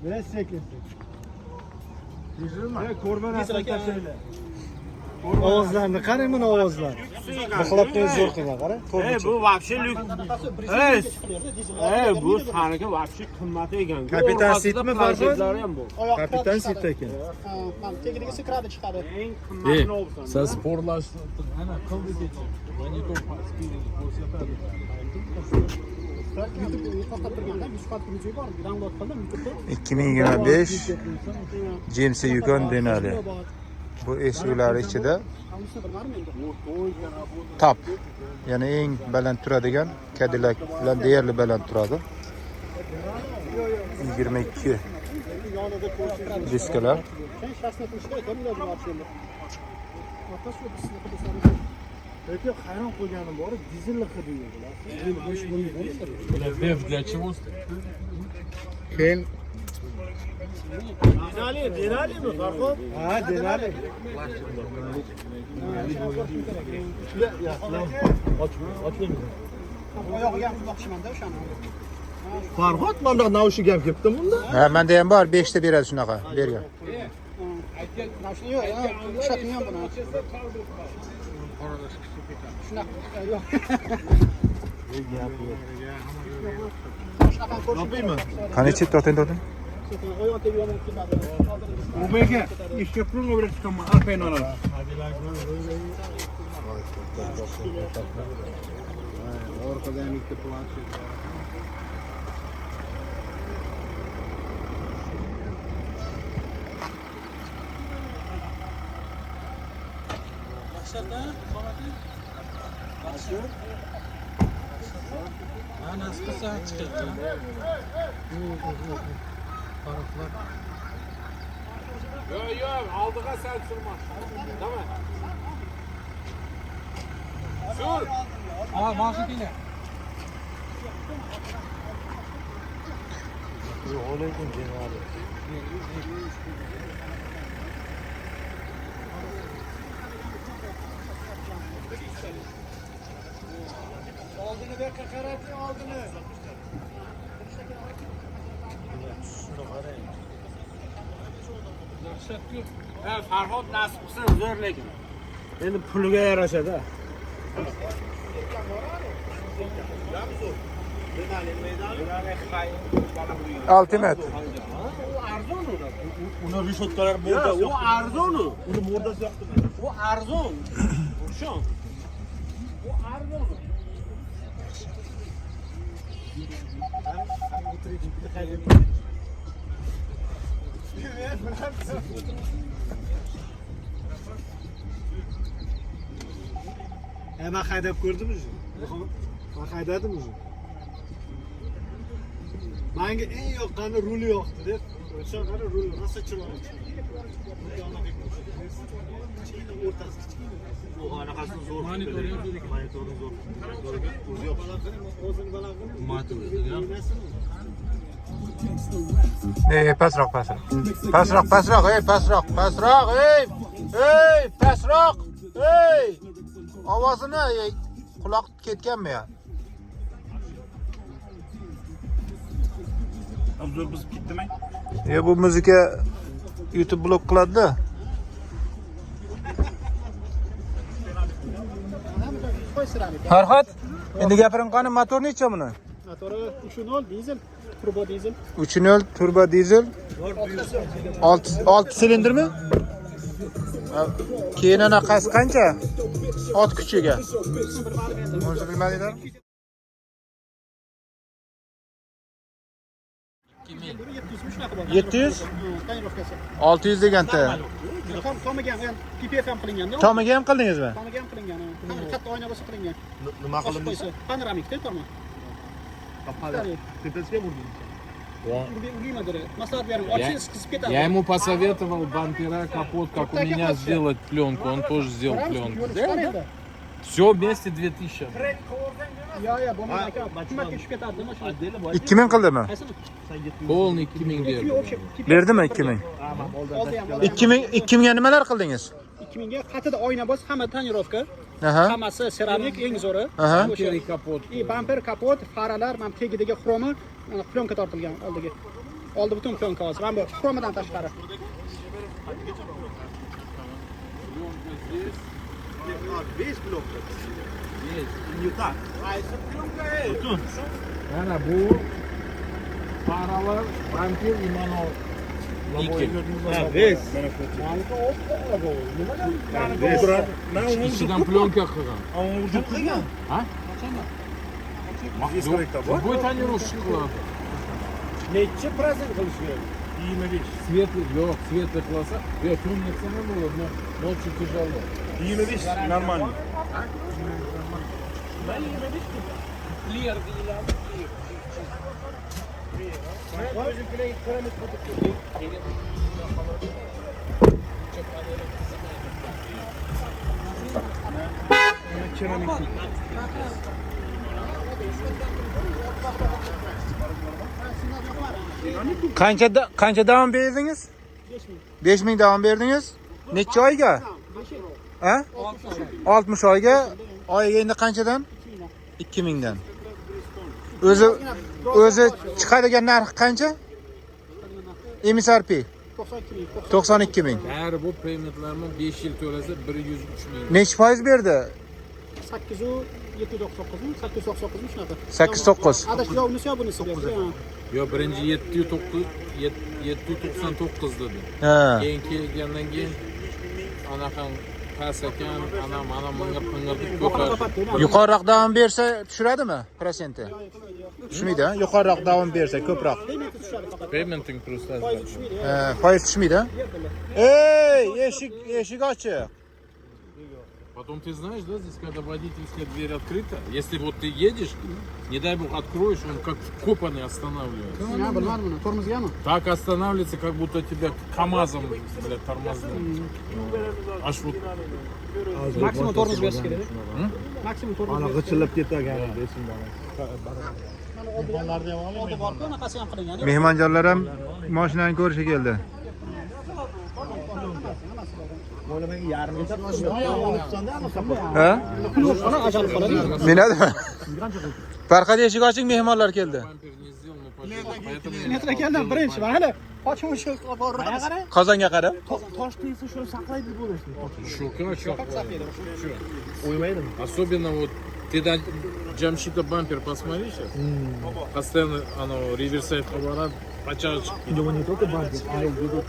Biraz sekin. Ko'rman asli. Ovozlarni qarang, mana ovozlar. Bixlabdan zo'r qilgan, qara. Bu вообще bu saniki вообще qimmat ekan. Kapitan Sitmi Farhod? ham bu. Kapitan Sit ekan. Mana tegiga sikradi chiqadi. Eng qimmatini olsan. Sen sporlashni ana qildik. Они то после этого. To'xtab turganda 100 bor, download qildim YouTube'da. 2025 James Yukon Denali. Bu eshiklar ichida top, ya'ni eng baland turadigan Cadillac bilan deyarli baland turadi. 22 diskalar. Yoki hayron qolganim bor, dizelli hidi Для чего? Keyin Denalimi Farhod? Ha, Denali. Oyog'iga ham boqishmanda o'shani. Farhod mana naushig ham kelibdi bunda. ha, menda ham bor, 5 ta beradi shunaqa, bergan. Nashni yo'q, ishlatmayman buni. Shunaqa yo'q. Yopaymi? Qancha to'xtang. Oyoq tegib ketadi. Ubaga ishga pul o'rib chiqaman, alpayni oladi. Orqadan ikkita planshet. Yo'q, oldiga sal surma. Tamam. Sur. Машина. Oldini bekka qarating, oldini. Farhod nasib qilsa zo'r lekin. Endi puliga yarashadi. Ultimate. Uni rishotkalar mo'rda U arzon. Uni mo'rdasi yoqdi. U arzon. Shu. U arzon. Ben haydab ko'rdim o'zi. Men haydadim o'zi. Menga eng yoqqani ruli yoqdi deb. O'sha qara rul rosa chiroyli. O'rtasi kichkina. Bu anaqasini zo'r. Monitori zo'r. O'zi yoqadi. O'zini baland qilib. Pasroq. Pasroq, pasroq. Ovozini quloq ketganmi ya? Obzor buzib ketdimi? Bu muzika YouTube blok qiladi-da. Farhod, endi gapiring qani, motor necha buni? Motori 3.0 dizel, turbo dizel. 3.0 turbo dizel. 6 silindrmi? Keyin anaqasi qancha? Ot kuchiga. O'zi bilmadinglar? 700? 600 deganda. Tomiga ham PPF ham qilingan-da. Tomiga ham qildingizmi? Tomiga ham qilingan. Katta oyna bo'lsa qilingan. Nima qildingiz? Panoramikda tomi. Tepasiga vurdingiz. Ургимадыры. Маслат берем. Очись qizib ketadi. Я ему посоветовал бампера, капот, как у меня сделать пленку. Он тоже сделал пленку. Все вместе 2000. Ya bo'lmadi aka. Qimmatga tushib ketadi mashina. 2000 qildimi? Полный 2000 verdim. Berdimi 2000? 2000 ga nimalar qildingiz? 2000 ga qatida oyna bos, hamma tonirovka. Aha. Hammasi seramik eng zo'ri. Aha. Bamper и капот. Bamper, kapot, faralar, mana tagidagi xromi, plyonka tortilgan oldiga. Oldi butun plyonka hozir. Mana bu kromadan tashqari. Abi 5 blok. Yutak. Bütün. Mana bu paralar vampir imano. İki. Ha 5. İçinden plyonka kılgan. Qilgan. Ha? Любой тонировщик qiladi. Necha procent qilishgan? 25. Светлый, yok, светлый klasa. Yok, темный цена было, но ночью тяжело. 25 normal. Qancha davom berdingiz? 5000 davom berdingiz. Necha oyga? Ha? 60 oyga. Oyiga endi qanchadan? 2000 dan. O'zi chiqadigan narxi qancha? MSRP 92 ming. Her bu paymentlarni 5 yil to'lasa 103 ming. Necha foiz berdi? 8 u 799 mi? 899 mi shunaqa? 8-9. Adash yo unisi yo bunisi berdi. Yo birinchi 799 dedi. Ha. Keyin kelgandan keyin anaqa past ekan, mana mingir pingirdik ko'tarib. Yuqoriroq davom bersa tushiradimi prosenti? Tushmaydi, ha? Yuqoriroq davom bersa ko'proq. Paymenting просто. Foiz tushmaydi. Ey, eshik ochiq. Потом ты знаешь, да, здесь когда водительская дверь открыта, если вот ты едешь, не дай бог откроешь, он как вкопанный останавливается. Ha, bilmadim buni. Tormozgami? Так останавливается, как будто тебя КамАЗом, блядь, тормознул. Аж вот. Maksimum tormoz berish kerak. Maksimum tormoz. Ana g'ichillab ketagan esimda. Oldi bor-ku, anaqasi ham qilingan. Mehmonjonlar ham mashinani ko'rishga keldi. Ha? Ana ajalib qoladi. Menadimi? Farqat eshik oching, mehmonlar keldi. Бампер не сделал, но пожалуйста, поэтому Metra keldim birinchi. Mana hali qochib o'sha boramiz. Qozonga qarab. Tosh tegsa shuni saqlaydi bo'lishni. O'ymaydimi? Особенно вот ты до Джамшита бампер посмотри сейчас. Постоянно оно реверсает поворот, почашечки. Его не только бампер, а и будут.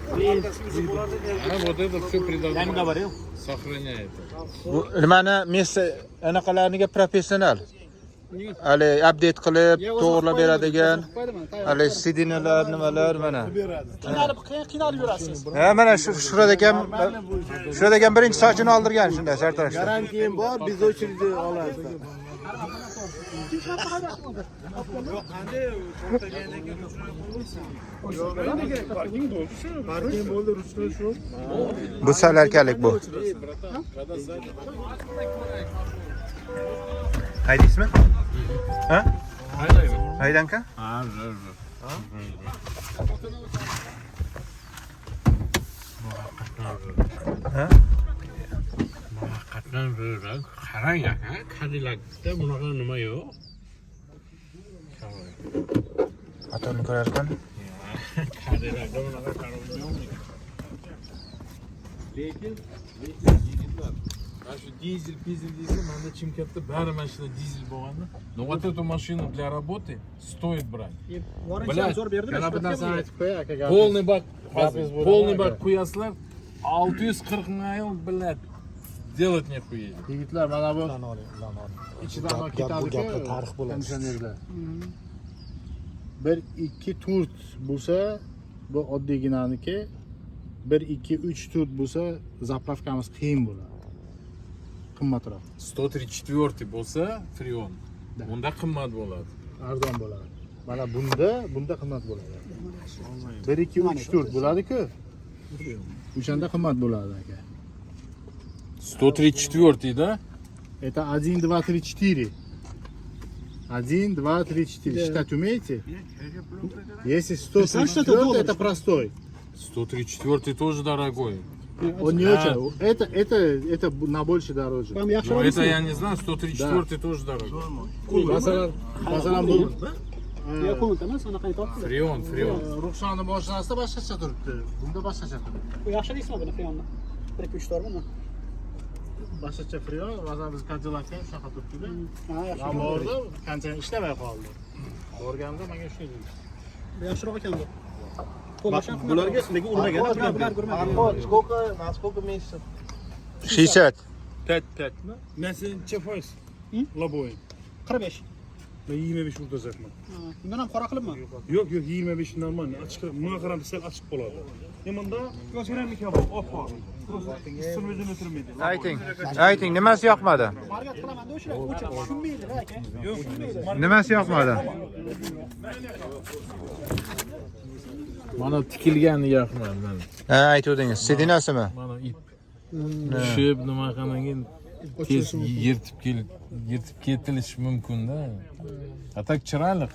А вот это все придает. Сохраняет. Bu nimani Messi anaqalariga professional. Hali update qilib, to'g'rilab beradigan. Hali sidinalar, nimalar mana. Qiynalib yurasiz. Ha, mana shurada ham birinchi sochini oldirgan shunda sartaroshda. Garantiyam bor, biz очередь olamiz. Parking bo'ldi, ruchnoy shu. Bu salarkalik bu. Haydaysizmi? Ha? Haydanka? Ha? Qatlan bo'rak, qarang aka, Cadillac'da bunaqa nima yo'q. Motorni ko'rarkan. Cadillac'da bunaqa qarovul yo'q. Lekin yigitlar, mana shu dizel desa, manda Chimkentda bari mashina dizel bo'lganda, но вот эту машину для работы стоит брать. Vorinchani zo'r berdi. Yana bir narsani aytib qo'y aka, gapingiz. Полный bak quyasizlar 640 mil, блядь, делать нехуя. Yigitlar, mana bu ichidan ketadi-ku, tarix bo'ladi. konditsionerda. 1-2 turt bo'lsa, bu oddiyginaiki, 1-2-3 turt bo'lsa, zapravkamiz qiyin bo'ladi. Qimmatroq, 134 bo'lsa, Freon. Unda qimmat bo'ladi. arzon bo'ladi. Mana bunda qimmat bo'ladi. 1-2-3 turt bo'ladi-ku. O'shanda qimmat bo'ladi aka. 134, да? Это 1, 2, 3, 4. 1, 2, 3, 4. Считать умеете? Если 134, это простой. 134 тоже дорогой. Он не очень. Это на больше дороже. Ham yaxshi Но это bo'ldimi? я не знаю, 134 тоже дорогой. Masalan bu Ya ko'nta emas, anaqangi topdi. Freon. Ruxsonni boshlansa boshqacha turibdi. Bunda boshqacha turibdi. Bu yaxshi deysizmi buni Freonni? 1-2-3 tormi? Boshqacha Freon, hozir biz Cadillac'ga shunaqa turibdi-da. Ha, yaxshi. Men bordi, qancha ishlamay qoldi. Borganda menga shunday dedi. Bu yaxshiroq ekan bu. Qo'lbosham Bularga lekin urmagan. Насколько месяцев? 60. 5. Neçə faiz? Laboyun. 45. Ben 25 vuracakman. Bundan ham qora qilibmi? Yok 25 normal. Açık. Buna qaranta sel açıq болады. Yamanda götürən kebab. Oppa. Üstümüzün ötürmedi. Ayting, nimasi yoqmadi? Margat qilaman-da o'sha. O'cha tushunmaydi, aka. Yo'q, tushunmaydi. Nimasi yoqmadi? Mana tikilgani yoqmadi mana. Ha, aytdingiz. Sedinasimi? Mana ip. Tushib nima qilgan tez yirtib ketilishi mumkin-da. Atak chiroyli.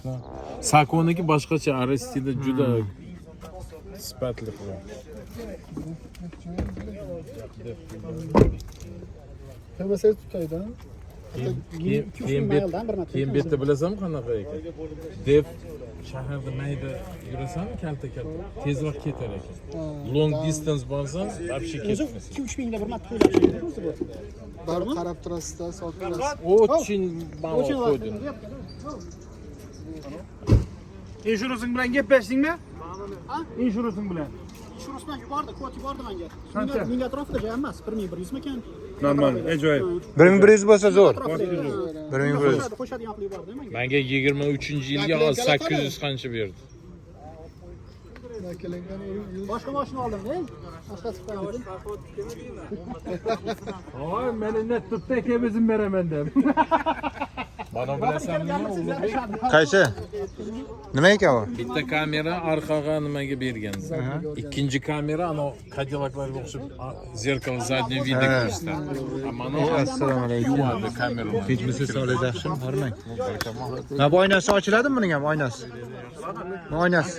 Sakoniki boshqacha, Aristida juda sifatli qilgan. Qilmasa tutaydi. Keyin betda bilasanmi qanaqa ekan? Dev shaharda mayda yurasanmi kalta tezroq ketar ekan. Long distance borsang, вообще ketmaysan. 2-3 mingda bir marta qo'yiladi o'zi bu. Barib qarab turasizda, sotasiz. Очень ma'no qo'ydim. İnşurasın bilan gaplashdingmi? Ha? İnşurasın bilan. Shurusman yubordi, kvot yubordi menga. Qancha? Ming atrofida joy emas, 1100 ekan. Normal, ajoyib. 1100 bo'lsa zo'r. 1100. Qo'shadigan qilib yubordi menga. Menga 23-yilga hozir 800 qancha berdi. Boshqa mashina oldim-da. Boshqa chiqardim. Oy, meni net tutdi aka o'zim beraman deb. Mana bilasanmi, Ulug'bek? Qaysi? Nima ekan u? Bitta kamera orqaga nimaga bergan. Ikkinchi kamera ana Cadillac'larga o'xshab zerkal задний видga ko'rsatadi. Mana Assalomu alaykum. yuvadi kamerani. Fitness solida yaxshimi? Hormang. Ha, bu oynasi ochiladimi buning ham oynasi? Bu oynasi.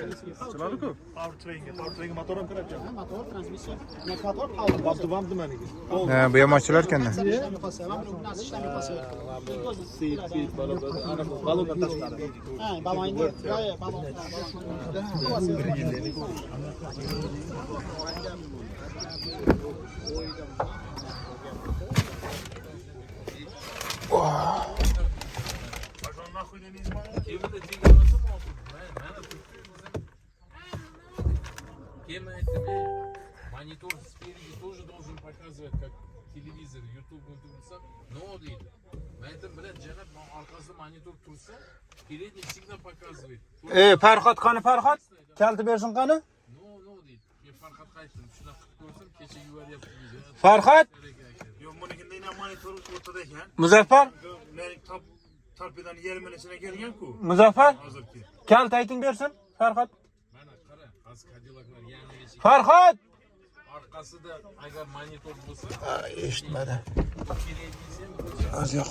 Chilardi-ku. Powertrain motor ham kiradi. Motor, transmissiya. Motor, power. Bamdi maniki. Ha, bu ham ochilar ekanda. Ishlamay qolsa, mana buni bunasi ishlamay qolsa. Balondan tashqari. Ha, balonni. Yo'q, balon. Монитор спереди тоже должен показывать, как телевизор, YouTube tursa, no deydi. Aytdim, bilan janab orqasida monitor tursa, передний всегда показывает. Farhod qani Farhod? Kalti bersin qani? No deydi. Men Farhod qaytdim, shunaqa qilib ko'rsam, kecha yuvaryapti video. Farhod? Yo'q, bunikida ham monitor o'rtada ekan. Muzaffar? Mening torpedoning yermilisine kelgan-ku. Muzaffar? Hozirki. Kalt ayting bersin. Farhod. Mana qara, hozir Cadillac'lar yangi Farhod! orqasida agar monitor bo'lsa, Eshitmadi. Az yo'q.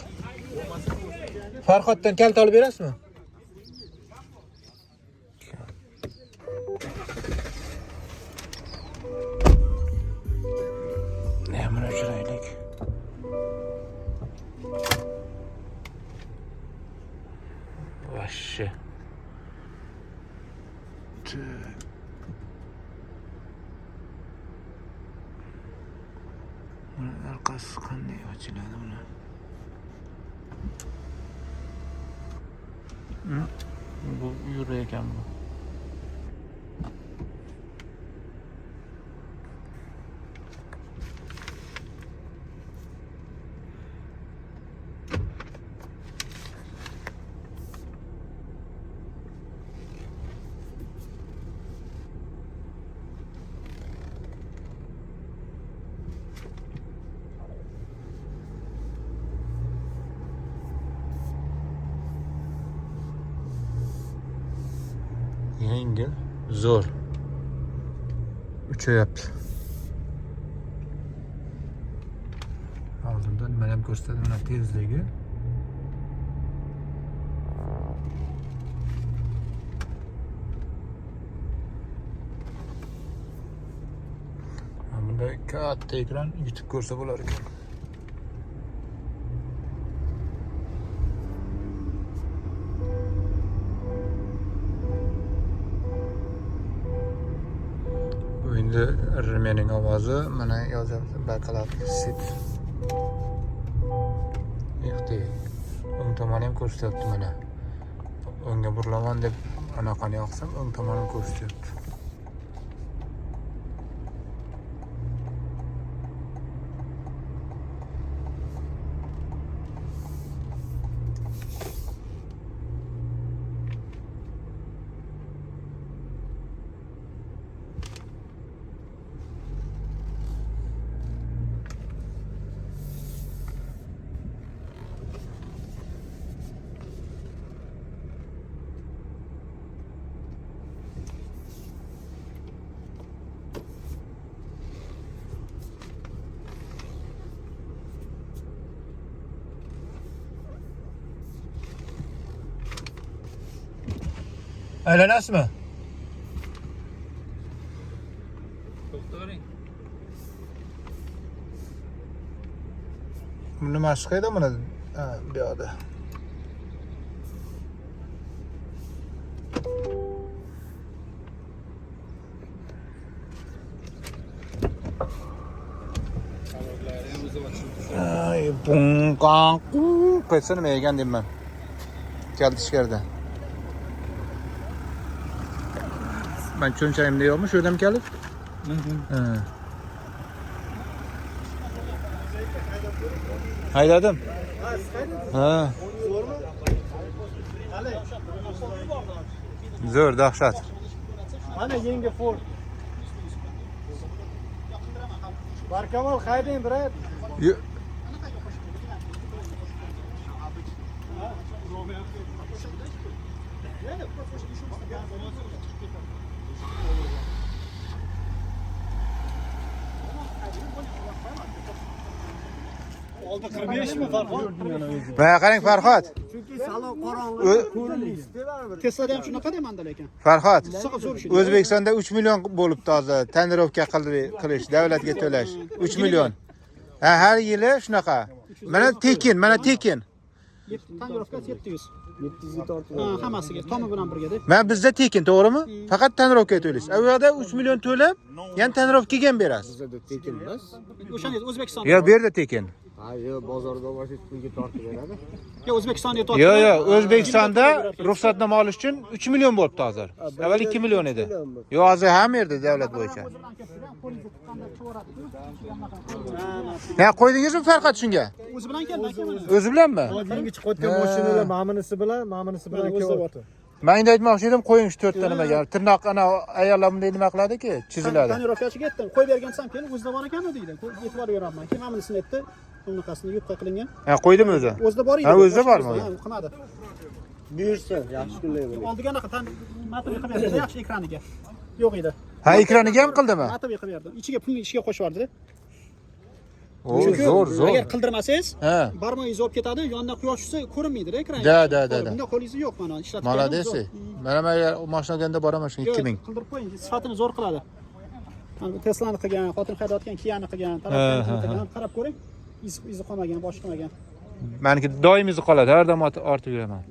Farhoddan kalt olib berasizmi? Ne buni o'chiraylik. Vashshi. Arkası qanday ochiladi buni? Bu yurar ekan bu. Yengil, zo'r. Uchayapti. Oldindan nima ham ko'rsatadi, mana tezligi. Bunda katta ekran yutib ko'rsa bo'lar ekan. endi mening ovozi mana yozyapti bakalab sit. Yo'qdi. O'ng tomoni ham ko'rsatyapti mana. O'ngga burilaman deb anaqani yoqsam o'ng tomoni ko'rsatyapti. Aylanasizmi? To'xtavering. Nima chiqadi buni? Ha, bu yoqda. Ay, bunqan. Qaytsa nima yegan deyman. Keldi ichkarida. Ben cho'nchagimda yo'qmi? Shu yerdan kelib? Ha. Haydadim. Ha. Zo'r, dahshat. Mana yangi Ford. Barkamol haydang, brat. Oldi 45 mi farq bor? Mana qarang Farhod. Chunki salon qorong'i ko'rinmaydi. Teslada ham shunaqa demanda lekin. Farhod. Zo'r ish. O'zbekistonda 3 million bo'libdi hozir tonirovka qilish, davlatga to'lash. 3 million. Ha, har yili shunaqa. Mana tekin, mana tekin. Tonirovka 700. 700 tortib. Ha, hammasiga, tomi bilan birga-da. Mana bizda tekin, to'g'rimi? Faqat tonirovka to'laysiz. U yoqda 3 million to'lab, yana tonirovkaga ham berasiz. Bizda tekin emas. O'shanda O'zbekistonda. Yo'q, bu yerda tekin. Ha, yo'q, bozorda boshqa pulga tortib beradi. Yo, O'zbekistonda tortib. Yo'q, O'zbekistonda ruxsatnoma olish uchun 3 million bo'libdi hozir. Avval 2 million edi. Yo'q, hozir hamma yerda davlat bo'yicha. Ha, qo'ydingizmi Farhod shunga? O'zi bilan keldi, O'zi bilanmi? Keyingi chiqayotgan mashinalar ma'minisi bilan kelyapti. Men endi aytmoqchi edim, qo'ying shu 4 ta nimaga. Tirnoq ana ayollar bunday nima qiladi-ki, chiziladi. Tonirovkachiga aytdim, qo'yib bergansam keyin o'zida bor ekanmi deydi. E'tibor beraman. Keyin ma'milisini aytdi. Bunaqasini yupqa qilingan. Ha, qo'ydimi o'zi? O'zida bor edi. Ha, o'zida bormi? Ha, qilmadi. Buyursa, yaxshi kunlaydi. Oldiga anaqa matn qilib berdi, yaxshi ekraniga. Yo'q edi. Ha, ekraniga ham qildimi? Matn qilib berdi. Ichiga pulni ichiga qo'shib yubordi. O, zo'r, zo'r. Agar qildirmasangiz, Ha. barmoqingiz olib ketadi, yonidan quyosh tushsa ko'rinmaydi ekran. Da. Bunda qo'lingiz yo'q mana ishlatib. Молодец. Mana men mashina olganda boraman shu 2000. Qildirib qo'ying, sifatini zo'r qiladi. Tesla'ni qilgan, xotin haydayotgan Kia'ni qilgan, tarafdan qilgan, qarab ko'ring. Izi qolmagan, bosh qilmagan. Meniki doim izi qoladi, har doim ortib yuraman.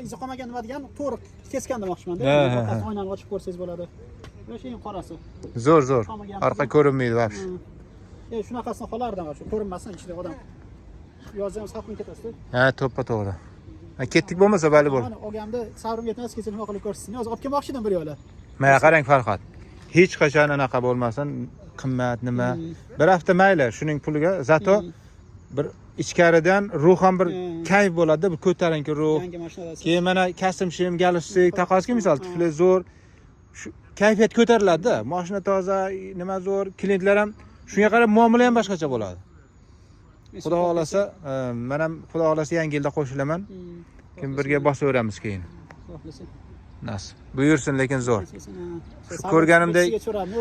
Izi qolmagan nima degan? To'g'ri kesgan demoqchiman-da. Oynani ochib ko'rsangiz bo'ladi. O'sha eng qorasi. Zo'r. Orqa ko'rinmaydi vaqt. Shunaqasini xolardim, shu ko'rinmasin ichida odam. Yozda ham saqlab ketasiz. Ha, to'ppa-to'g'ri. Ketdik bo'lmasa bali bo'l. Mana olganda savrim yetmas, kesin nima qilib ko'rsin. Hozir olib kelmoqchi edim bir yo'la. Mana qarang Farhod. Hech qachon anaqa bo'lmasin, qimmat nima. Bir hafta mayli, shuning puliga zato bir ichkaridan ruhan bir kayf bo'ladi, bir ko'tarinki ruh. Yangi mashinadasiz. Keyin mana kostyum, galstuk taqoski misol tufli zo'r. Shu kayfiyat ko'tariladi-da. Mashina toza, nima zo'r, klientlar ham shunga qarab muomala ham boshqacha bo'ladi. Xudo xolasa, men ham xudo xolasa yangi yilda qo'shilaman. Keyin birga bosaveramiz keyin. Nasib. Buyursin, lekin zo'r. Ko'rganimdek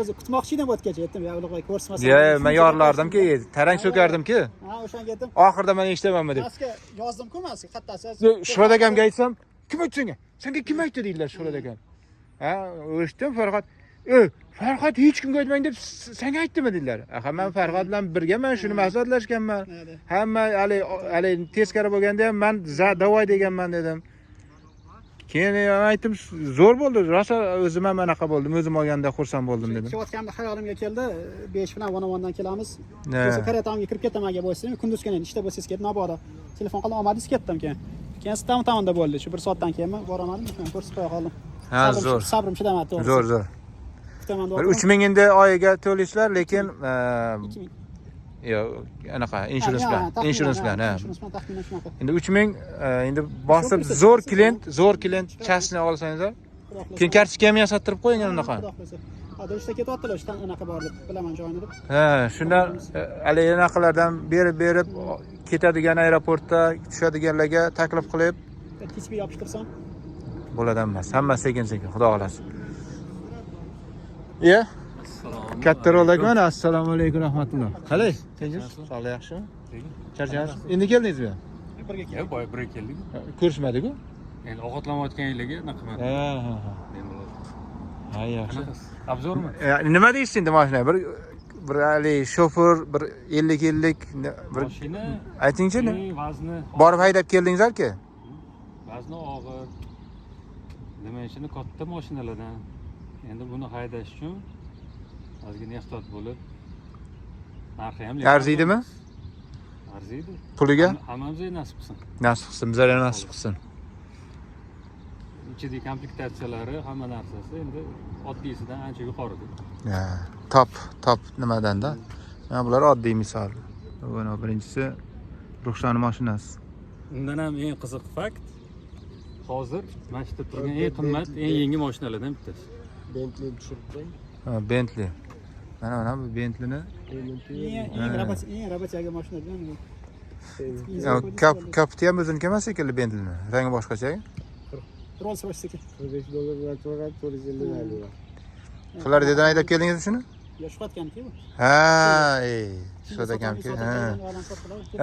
o'zi kutmoqchi edim o'tgacha, aytdim, ya Ulug'bek ko'rsmasam. Ya, men yorlardimki, tarang so'kardimki. Ha, o'shanga aytdim. Oxirida men eshitamanmi deb. Pastga yozdim-ku men, qattasi. Sho'rod akamga aytsam, kim aytdi senga? Senga kim aytdi deydilar Sho'rod akam. Ha, eshitdim Farhod. Farhod hech kimga aytmang deb senga aytdimi dedilar. Ha, men Farhod bilan birgaman, shuni maslahatlashganman. Hamma hali teskari bo'lganda ham men davoy deganman dedim. Keyin aytdim, zo'r bo'ldi. Rosa o'zim ham anaqa bo'ldim. O'zim olganda xursand bo'ldim dedim. Kelayotganda xayolimga keldi. 5 bilan Vonavondan kelamiz. Ne. O'zi karyatamga kirib ketaman ga bo'lsam, kunduzgina ishda bo'lsangiz ketib, mabodo. Telefon qilib olmadingiz, ketdim keyin. Keyin sizdan tomonda bo'ldi. Shu 1 soatdan keyinmi boramadim, ko'rsatib qo'ya qoldim. Ha, zo'r. Sabrim chidamadi to'g'ri. Zo'r. Kutaman Bir 3000 endi oyiga to'laysizlar, lekin 2000. yo'q, anaqa insurance bilan, ha. Insurance bilan taxminan shunaqa. Endi 3000 endi bosib zo'r klient chasni olsangizlar, keyin kartochka ham yasattirib qo'ying unaqa. Hozir ishda ketyaptilar, ishdan anaqa bor deb bilaman joyini deb. Ha, shundan hali anaqalardan berib ketadigan aeroportda tushadiganlarga taklif qilib TCP yopishtirsam. bo'ladi emas. Hamma sekin, xudo xolasi. Iya. Katta ro'lak mana. Assalomu alaykum rahmatulloh. Qalay? Tinchsiz? Sog'lik yaxshimi? Charchasiz? Endi keldingizmi? Yo'q, boya bir keldik. Ko'rishmadik-ku? Endi ovqatlanayotganinglarga anaqa qilmadi. Ha, yaxshi. Obzormi? Nima deysiz endi mashina? Bir hali shofer, bir 50-50 bir Mashina aytingchi, vazni borib haydab keldingizlar-ku? vazni og'ir. Nima ishini katta mashinalardan. Endi buni haydash uchun ozgina ehtiyot bo'lib narxi ham Arziydimi? arziydi. Puliga? Hammamizga nasib qilsin. Nasib qilsin, bizlarga nasib qilsin. Ichidagi komplektatsiyalari, hamma narsasi endi oddiysidan ancha yuqorida. Ha, top nimadan-da? Mana bular oddiy misol. Mana birinchisi Ruxshon mashinasi. Undan ham eng qiziq fakt hozir mana shu turgan eng qimmat, eng yangi mashinalardan bittasi. Bentley tushirib qo'ying. Ha, Bentley. Mana bu Bentleyni Eng rabatyaga mashina bilan bu. kaputi ham o'ziniki emas shekilli Bentleyni. Rangi boshqacha. Rolls Royce ekan. $45 to'lab 450 valyu. Floridadan haydab keldingizmi shuni? Yoshqatganki bu. Ha, shuda ekanki. Ha.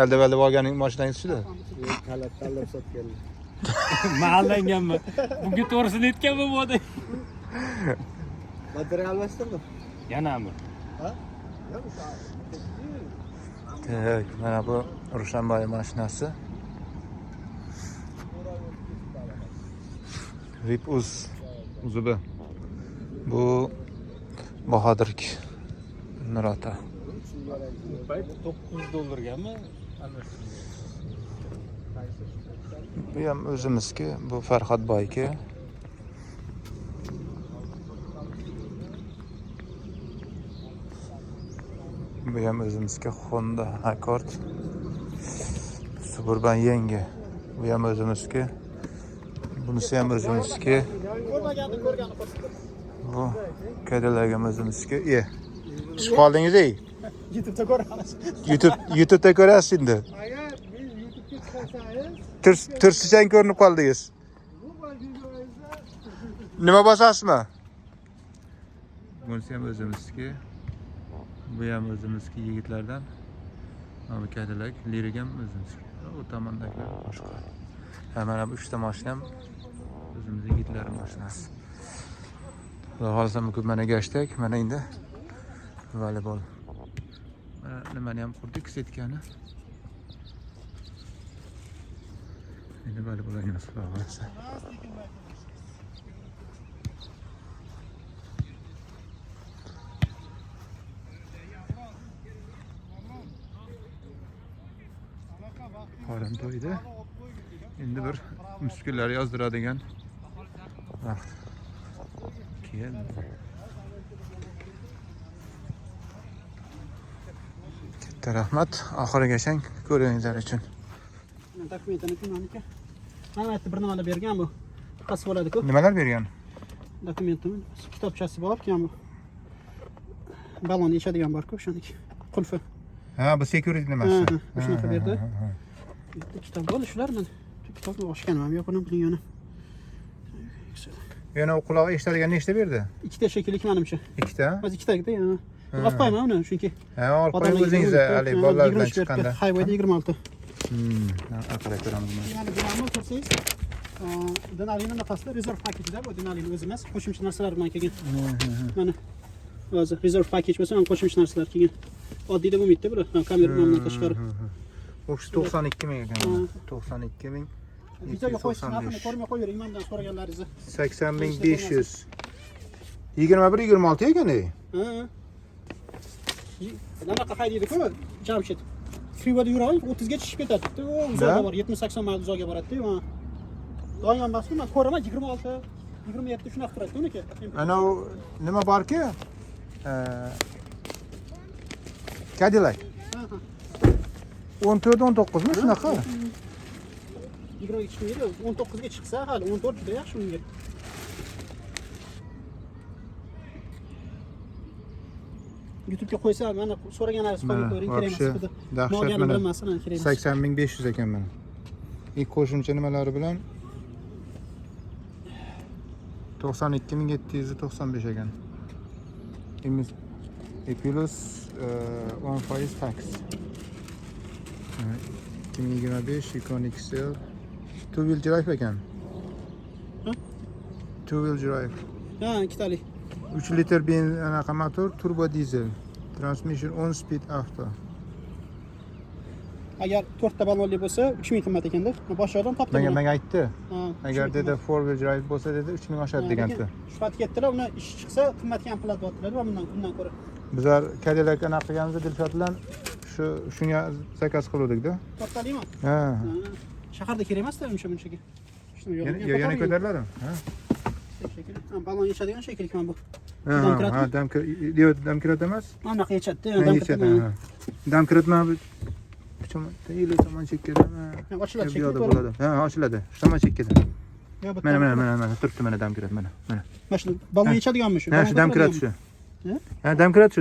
Aldab olganing mashinangiz shuda. Talab sotganlar. Ma'allanganman. Bunga to'g'risini aytganman bu odam. Material almashtirdim. Yanami? Tak, mana bu Rushanboy mashinasi. VIP uzubi. Bu Bahodirk Nurota. $9gami? Bu ham o'zimizniki, bu Farhod boyki. Bu ham o'zimizniki Honda Accord. Suburban yangi. Bu ham o'zimizniki. Bunisi ham o'zimizniki. Bu Cadillac ham o'zimizniki. Tushib qoldingiz-ey. YouTube'da ko'ramiz. YouTube'da ko'rasiz endi. Agar men YouTube'ga chiqsangiz, Tirsichan ko'rinib qoldingiz. Nima bosasizmi? Bunisi ham o'zimizniki. Bu ham o'zimizniki yigitlardan. Mana bu Cadillac, Lyric ham o'zimizniki. U tomondagi boshqa. Mana bu 3 ta mashina ham o'zimizning yigitlar mashinasi. Xudo xolasa ko'p mana gashtak, mana endi voleybol. Mana nimani ham qurdik setkani. Endi voleybol o'ynaymiz, xudo xolasa. Qorin to'ydi. Endi bir muskillar yozdiradigan vaqt keldi. Katta rahmat oxirigacha ko'ringizlar uchun. Dokumentini kimniki? Mana aytdi bir nimalar bergan bu. Qas bo'ladi-ku. Nimalar bergan? Dokumentimi, kitobchasi bor, keyin bu. Balon yechadigan bor-ku, o'shaniki. Qulfi. Ha, bu security nimasi? Shunaqa berdi. Kitob bo'l shular men. Kitobni ochganim ham yo'q, buni bilganim. Yana o quloq eshitadigan nechta berdi? 2 ta shekilli menimcha. 2 ta? Hozir 2 ta yana. Olib qo'yman uni, chunki. Ha, olib qo'ying o'zingiz, hali bolalar bilan chiqqanda. Highwayda 26. Aqalay ko'ramiz. Mana bunlarni ko'rsangiz, Denali'ning nafasida reserve package-da bu Denali'ning o'zi emas, qo'shimcha narsalar bilan kelgan. Mana hozir reserve package bo'lsa, qo'shimcha narsalar kelgan. Oddiyda bo'lmaydi bular. Kamera bilan tashqari. Bu 92 ming ekan. 92 ming Videoga qo'yish narxini ko'rmay qo'yavering, mendan so'raganlaringizni. 80.500. 21-26 ekan ey. Ha. Nanaqa haydaydi-ku, Jamshid. Freewayda yuravering, 30 ga chiqib ketadi. Uzoqqa bor, 70-80 mayl uzoqqa boradi-ku. Doim emasmi, men ko'raman 26, 27 shunaqa turadi uniki. Ana nima borki? Cadillac. 14-19 mi shunaqa? 20 chiqmaydi, 19 ga chiqsa, hali 14 juda yaxshi unga. YouTube'ga qo'ysa, mana so'raganlaringiz qo'yib ko'ring, kerak emas. Dahshat mana. Bilmasdan kerak emas. 80.500 ekan mana. İlk qo'shimcha nimalari bilan 92.795 ekan. Plus 10% tax. 2025 Yukon XL two wheel drive ekan. Two wheel drive. Ha, ikkitalik. 3 litr benzin anaqa motor, turbo dizel. Transmission 10 speed auto. Agar 4 ta ballonli bo'lsa, 3000 qimmat ekanda. Boshqadan topdim. Menga aytdi. Agar dedi 4 wheel drive bo'lsa dedi 3000 oshadi degandi. Shu payt ketdilar, uni ish chiqsa qimmatga ham plat bo'tdilar va bundan ko'ra. Bizlar Cadillac anaqa qilganimizda Dilshod bilan shunga zakaz qiluvdik-da. To'xtalingmi? Ha. Shaharda kerak emas-da uncha-munchaga. Yana ko'tariladimi? Ha. Shekilli. Ballon yechadigan shekilli ham bu. Ha, damkirat emas. Mana yechadi, damkirat. Damkiratma Tayili tomon chekkadami? Ochiladi, chekkada bo'ladi. Ha, ochiladi. Shu tomon chekkada. Mana turibdi mana damkirat mana. Mana. Mana shu ballon yechadiganmi shu? Ha, shu damkirat shu. Ha, damkirat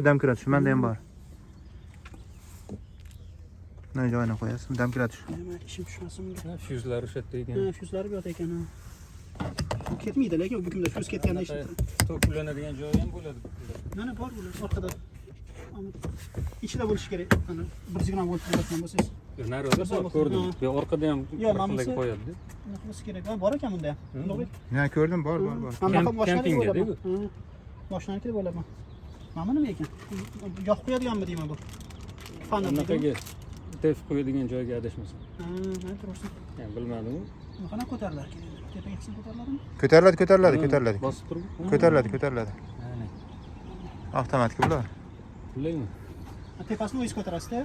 shu. Menda ham bor. Mana joyini qo'yasiz, damkirat shu. Ishim tushmasin bunga. Fyuzlar o'sha yerda ekan. Ha, fyuzlari bu yerda ekan. Ketmaydi lekin bu kimda fyuz ketganda ish. To'planadigan joyi ham bo'ladi. Mana bor bular orqada. İçinde bo'lishi kerak. Ana 120 volt bo'layotgan bo'lsangiz. Narida bor ko'rdim. Bu orqada ham qilib qo'yadi. Nima qilish kerak? Bor ekan bunda ham. Ha, ko'rdim, bor. Kampingga deb. Mashinaniki deb o'ylaman. Mana nima ekan? Yoq qo'yadiganmi deyman bu. Anaqaga tef qo'yadigan joyga adashmasin. Ha, tursin. Men bilmadim. Qana ko'tarilar kerak? Tepaga chiqsa ko'tariladimi? Ko'tariladi. Bosib turib. Ko'tariladi. Avtomatik bular. Bilaymi? Tepasini o'zingiz ko'tarasiz-da.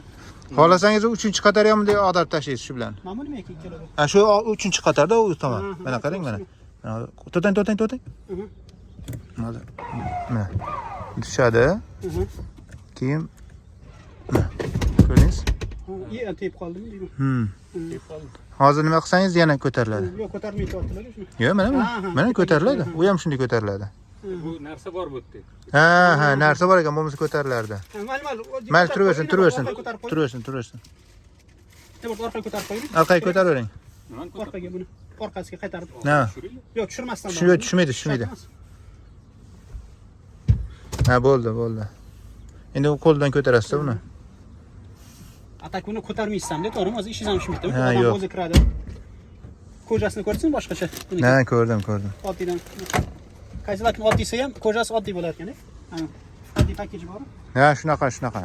Xohlasangiz 3-qator ham bunday ag'darib tashlaysiz shu bilan. Mana nima ekan ikkala bu? Ha, shu 3-qatorda u tomon. Mana qarang mana. To'tang. Mana. Tushadi. Keyin ko'ringiz? Tep qoldimi deyman. Tep qoldi. Hozir nima qilsangiz yana ko'tariladi. Yo'q, ko'tarmaydi tortiladi shuni. Yo'q, mana ko'tariladi. U ham shunday ko'tariladi. Bu narsa bor bu yerda. Ha, narsa bor ekan, bo'lmasa ko'tarilardi. Mayli, turaversin. Turaversin. Orqaga ko'tarib qo'ying. Orqaga ko'taravering. Orqaga buni. Orqasiga qaytarib. Ha. Yo'q, tushirmasdan. Tushmaydi. Ha, bo'ldi. Endi u qo'ldan ko'tarasiz buni. Atak buni ko'tarmaysan-da, to'g'rimi? O'zi ishingiz ham tushmaydi. Ha, yo'q. O'zi kiradi. Kojasini ko'rsang boshqacha. Ha, ko'rdim. Oddiydan. Qaysilarning oddiysi ham kojasi oddiy bo'lar ekan-da. Ha. Oddiy pakej bor. Ha, shunaqa.